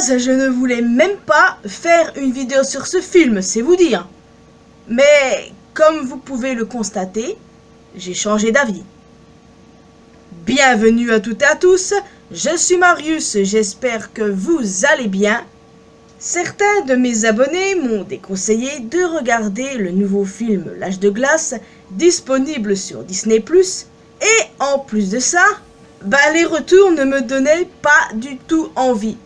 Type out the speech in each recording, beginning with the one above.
base, je ne voulais même pas faire une vidéo sur ce film, c'est vous dire. Mais comme vous pouvez le constater, j'ai changé d'avis. Bienvenue à toutes et à tous, je suis Marius, j'espère que vous allez bien. Certains de mes abonnés m'ont déconseillé de regarder le nouveau film L'Âge de glace, disponible sur Disney+, et en plus de ça, les retours ne me donnaient pas du tout envie.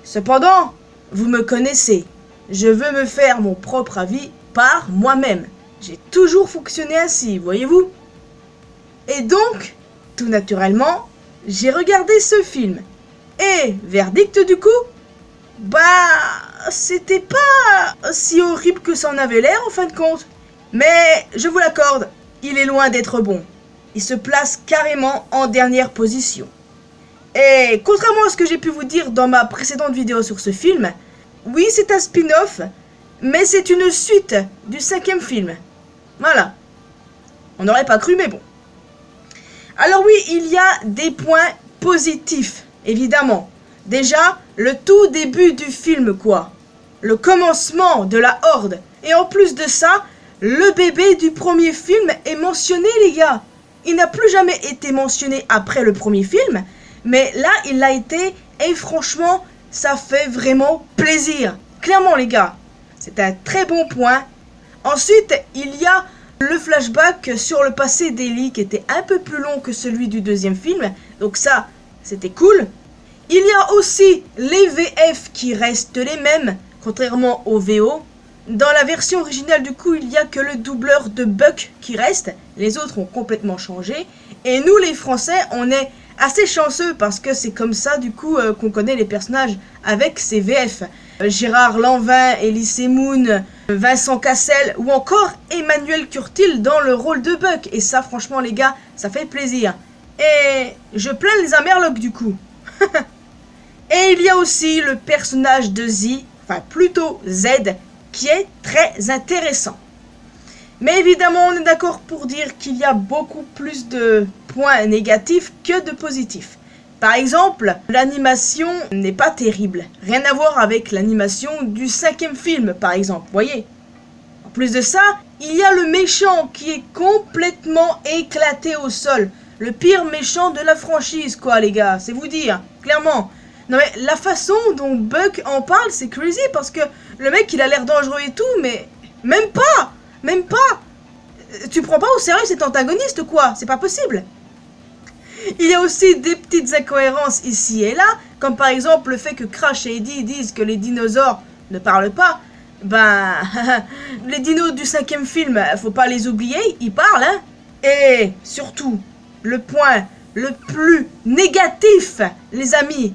Cependant, vous me connaissez, je veux me faire mon propre avis par moi-même. J'ai toujours fonctionné ainsi, voyez-vous. Et donc, tout naturellement, j'ai regardé ce film. Et, verdict du coup, c'était pas si horrible que ça en avait l'air en fin de compte. Mais, je vous l'accorde, il est loin d'être bon. Il se place carrément en dernière position. Et contrairement à ce que j'ai pu vous dire dans ma précédente vidéo sur ce film, oui c'est un spin-off, mais c'est une suite du 5e film. Voilà. On n'aurait pas cru mais bon. Alors oui, il y a des points positifs, évidemment. Déjà, le tout début du film quoi. Le commencement de la Horde. Et en plus de ça, le bébé du premier film est mentionné les gars. Il n'a plus jamais été mentionné après le premier film, mais là il l'a été et franchement ça fait vraiment plaisir. Clairement les gars, c'est un très bon point. Ensuite il y a le flashback sur le passé d'Ellie qui était un peu plus long que celui du deuxième film, donc ça c'était cool. Il y a aussi les VF qui restent les mêmes, contrairement aux VO. Dans la version originale du coup il n'y a que le doubleur de Buck qui reste, les autres ont complètement changé. Et nous les Français on est assez chanceux parce que c'est comme ça du coup qu'on connaît les personnages avec ces VF. Gérard Lanvin, Elise Moon, Vincent Cassel ou encore Emmanuel Curtil dans le rôle de Buck. Et ça franchement les gars, ça fait plaisir. Et je plains les Amerlocs du coup. Et il y a aussi le personnage de Z, enfin plutôt Z, qui est très intéressant. Mais évidemment, on est d'accord pour dire qu'il y a beaucoup plus de points négatifs que de positifs. Par exemple, l'animation n'est pas terrible. Rien à voir avec l'animation du 5e film, par exemple, voyez. En plus de ça, il y a le méchant qui est complètement éclaté au sol. Le pire méchant de la franchise, quoi, les gars, c'est vous dire, clairement. Non mais la façon dont Buck en parle, c'est crazy parce que le mec il a l'air dangereux et tout, mais même pas. Tu prends pas au sérieux cet antagoniste quoi, c'est pas possible. Il y a aussi des petites incohérences ici et là, comme par exemple le fait que Crash et Eddie disent que les dinosaures ne parlent pas. Les dinos du 5e film, faut pas les oublier, ils parlent hein. Et surtout, le point le plus négatif, les amis,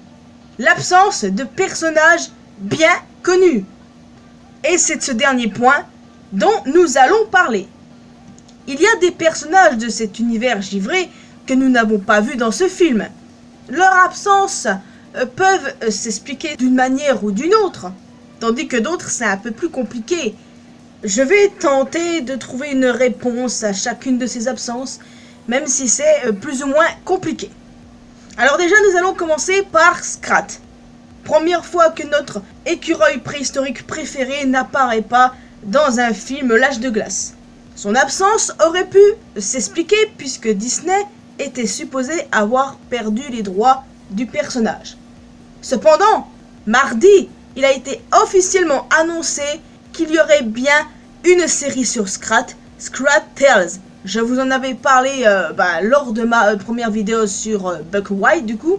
l'absence de personnages bien connus. Et c'est de ce dernier point dont nous allons parler. Il y a des personnages de cet univers givré que nous n'avons pas vus dans ce film. Leur absence peuvent s'expliquer d'une manière ou d'une autre, tandis que d'autres c'est un peu plus compliqué. Je vais tenter de trouver une réponse à chacune de ces absences, même si c'est plus ou moins compliqué. Alors déjà nous allons commencer par Scrat. Première fois que notre écureuil préhistorique préféré n'apparaît pas dans un film L'Âge de glace. Son absence aurait pu s'expliquer puisque Disney était supposé avoir perdu les droits du personnage. Cependant, mardi, il a été officiellement annoncé qu'il y aurait bien une série sur Scrat, Scrat Tales. Je vous en avais parlé lors de ma première vidéo sur Buck White du coup.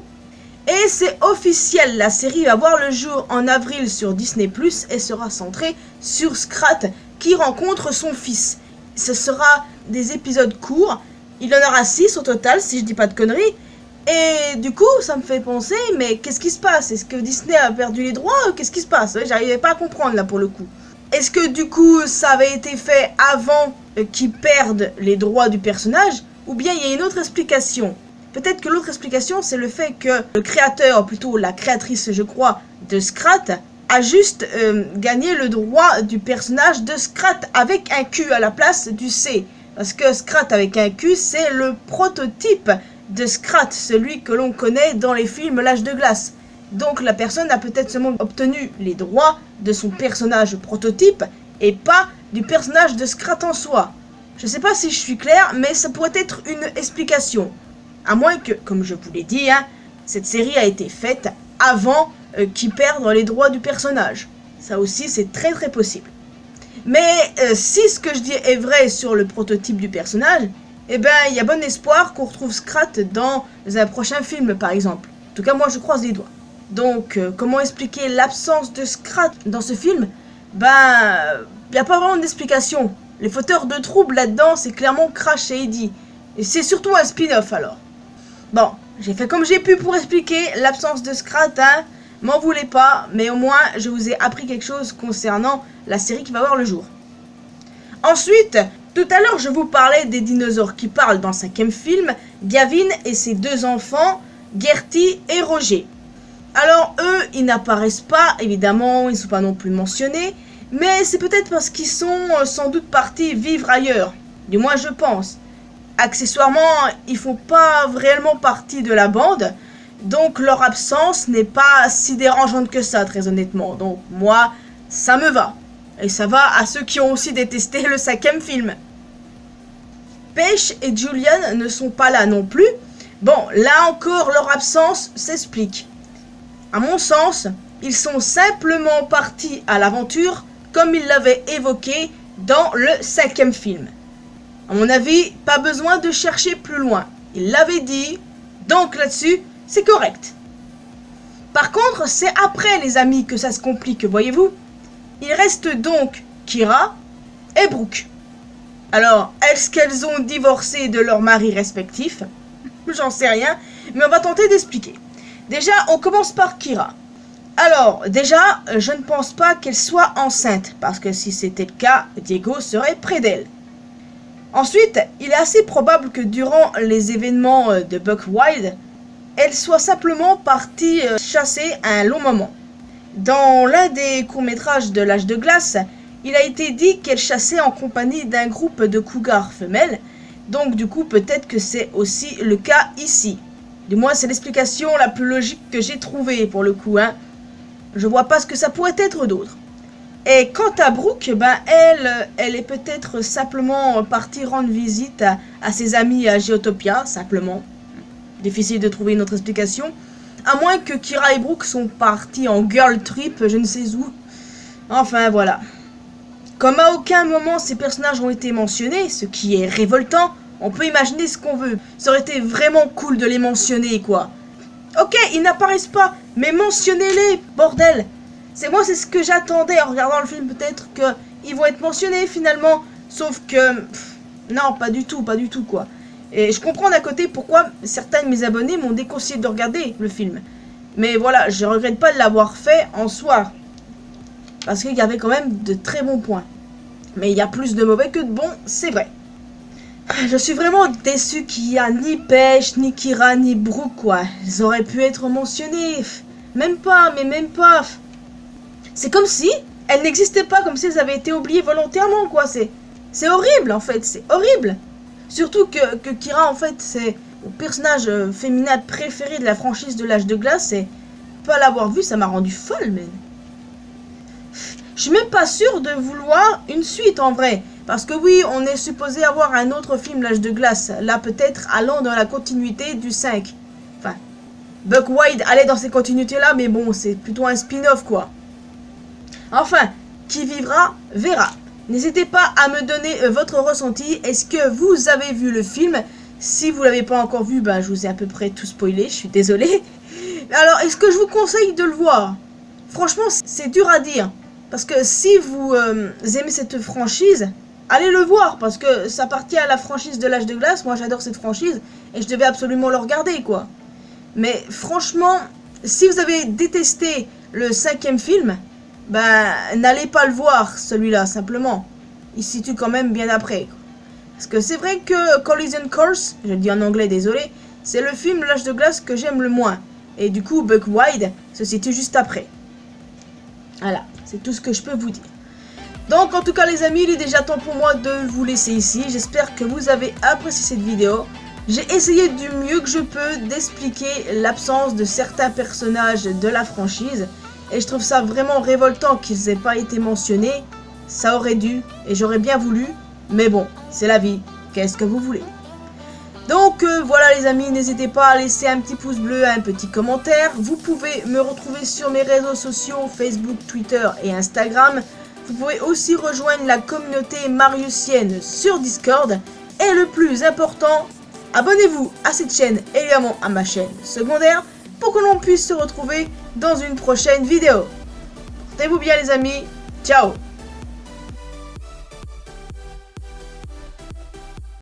Et c'est officiel, la série va voir le jour en avril sur Disney+, et sera centrée sur Scrat qui rencontre son fils. Ce sera des épisodes courts, il y en aura 6 au total si je dis pas de conneries. Et du coup ça me fait penser, mais qu'est-ce qui se passe? Est-ce que Disney a perdu les droits? Qu'est-ce qui se passe? J'arrivais pas à comprendre là pour le coup. Est-ce que du coup ça avait été fait avant qu'ils perdent les droits du personnage? Ou bien il y a une autre explication? Peut-être que l'autre explication c'est le fait que le créateur, plutôt la créatrice je crois, de Scrat a juste gagné le droit du personnage de Scrat avec un Q à la place du C. Parce que Scrat avec un Q c'est le prototype de Scrat, celui que l'on connaît dans les films L'Âge de glace. Donc la personne a peut-être seulement obtenu les droits de son personnage prototype et pas du personnage de Scrat en soi. Je sais pas si je suis clair, mais ça pourrait être une explication. À moins que, comme je vous l'ai dit, cette série a été faite avant qu'ils perdent les droits du personnage. Ça aussi, c'est très très possible. Mais si ce que je dis est vrai sur le prototype du personnage, eh ben, il y a bon espoir qu'on retrouve Scrat dans un prochain film, par exemple. En tout cas, moi, je croise les doigts. Donc, comment expliquer l'absence de Scrat dans ce film? Ben, il n'y a pas vraiment d'explication. Les fauteurs de troubles là-dedans, c'est clairement Crash et Eddie. Et c'est surtout un spin-off, alors. Bon, j'ai fait comme j'ai pu pour expliquer l'absence de Scrat, M'en voulez pas, mais au moins, je vous ai appris quelque chose concernant la série qui va voir le jour. Ensuite, tout à l'heure, je vous parlais des dinosaures qui parlent dans le 5e film, Gavin et ses 2 enfants, Gertie et Roger. Alors, eux, ils n'apparaissent pas, évidemment, ils ne sont pas non plus mentionnés, mais c'est peut-être parce qu'ils sont sans doute partis vivre ailleurs. Du moins, je pense. Accessoirement, ils font pas réellement partie de la bande, donc leur absence n'est pas si dérangeante que ça, très honnêtement. Donc, moi, ça me va. Et ça va à ceux qui ont aussi détesté le 5e film. Paige et Julian ne sont pas là non plus. Bon, là encore, leur absence s'explique. À mon sens, ils sont simplement partis à l'aventure comme ils l'avaient évoqué dans le 5e film. À mon avis, pas besoin de chercher plus loin. Ils l'avaient dit, donc là-dessus, c'est correct. Par contre, c'est après les amis que ça se complique, voyez-vous. Il reste donc Kira et Brooke. Alors, est-ce qu'elles ont divorcé de leurs maris respectifs? J'en sais rien, mais on va tenter d'expliquer. Déjà, on commence par Kira. Alors, déjà, je ne pense pas qu'elle soit enceinte, parce que si c'était le cas, Diego serait près d'elle. Ensuite, il est assez probable que durant les événements de Buck Wild, elle soit simplement partie chasser un long moment. Dans l'un des courts-métrages de l'âge de glace, il a été dit qu'elle chassait en compagnie d'un groupe de cougars femelles, donc du coup peut-être que c'est aussi le cas ici. Du moins c'est l'explication la plus logique que j'ai trouvée pour le coup, Je vois pas ce que ça pourrait être d'autre. Et quant à Brooke, ben elle est peut-être simplement partie rendre visite à ses amis à Geotopia, simplement. Difficile de trouver une autre explication. À moins que Kira et Brooke sont partis en girl trip, je ne sais où. Enfin, voilà. Comme à aucun moment ces personnages ont été mentionnés, ce qui est révoltant, on peut imaginer ce qu'on veut. Ça aurait été vraiment cool de les mentionner, quoi. Ok, ils n'apparaissent pas, mais mentionnez-les, bordel. C'est ce que j'attendais en regardant le film, peut-être qu'ils vont être mentionnés finalement. Sauf que... non, pas du tout, quoi. Et je comprends d'un côté pourquoi certains de mes abonnés m'ont déconseillé de regarder le film. Mais voilà, je regrette pas de l'avoir fait en soi. Parce qu'il y avait quand même de très bons points. Mais il y a plus de mauvais que de bons, c'est vrai. Je suis vraiment déçu qu'il n'y a ni Paige, ni Kira, ni Brooke, quoi. Ils auraient pu être mentionnés. Même pas, mais même pas. C'est comme si elles n'existaient pas, comme si elles avaient été oubliées volontairement, quoi. C'est horrible, en fait, c'est horrible. Surtout que Kira, en fait, c'est mon personnage féminin préféré de la franchise de l'âge de glace. Et pas l'avoir vu, ça m'a rendu folle, mais... je suis même pas sûre de vouloir une suite, en vrai. Parce que oui, on est supposé avoir un autre film, l'âge de glace. Là, peut-être, allant dans la continuité du 5. Enfin, Buck Wild allait dans ces continuités-là, mais bon, c'est plutôt un spin-off, quoi. Enfin, qui vivra, verra. N'hésitez pas à me donner votre ressenti. Est-ce que vous avez vu le film? Si vous l'avez pas encore vu, ben, je vous ai à peu près tout spoilé, je suis désolée. Alors, est-ce que je vous conseille de le voir? Franchement, c'est dur à dire. Parce que si vous aimez cette franchise, allez le voir. Parce que ça appartient à la franchise de l'âge de glace. Moi, j'adore cette franchise. Et je devais absolument le regarder, quoi. Mais franchement, si vous avez détesté le 5e film... ben, n'allez pas le voir, celui-là, simplement. Il se situe quand même bien après. Parce que c'est vrai que Collision Course, je le dis en anglais, désolé, c'est le film L'âge de glace que j'aime le moins. Et du coup, Buck Wild se situe juste après. Voilà, c'est tout ce que je peux vous dire. Donc, en tout cas, les amis, il est déjà temps pour moi de vous laisser ici. J'espère que vous avez apprécié cette vidéo. J'ai essayé du mieux que je peux d'expliquer l'absence de certains personnages de la franchise et je trouve ça vraiment révoltant qu'ils n'aient pas été mentionnés. Ça aurait dû et j'aurais bien voulu, mais bon, c'est la vie, qu'est-ce que vous voulez. Donc voilà les amis, n'hésitez pas à laisser un petit pouce bleu, un petit commentaire. Vous pouvez me retrouver sur mes réseaux sociaux, Facebook, Twitter et Instagram. Vous pouvez aussi rejoindre la communauté mariusienne sur Discord. Et le plus important, abonnez-vous à cette chaîne et également à ma chaîne secondaire pour que l'on puisse se retrouver dans une prochaine vidéo. Portez-vous bien les amis, ciao!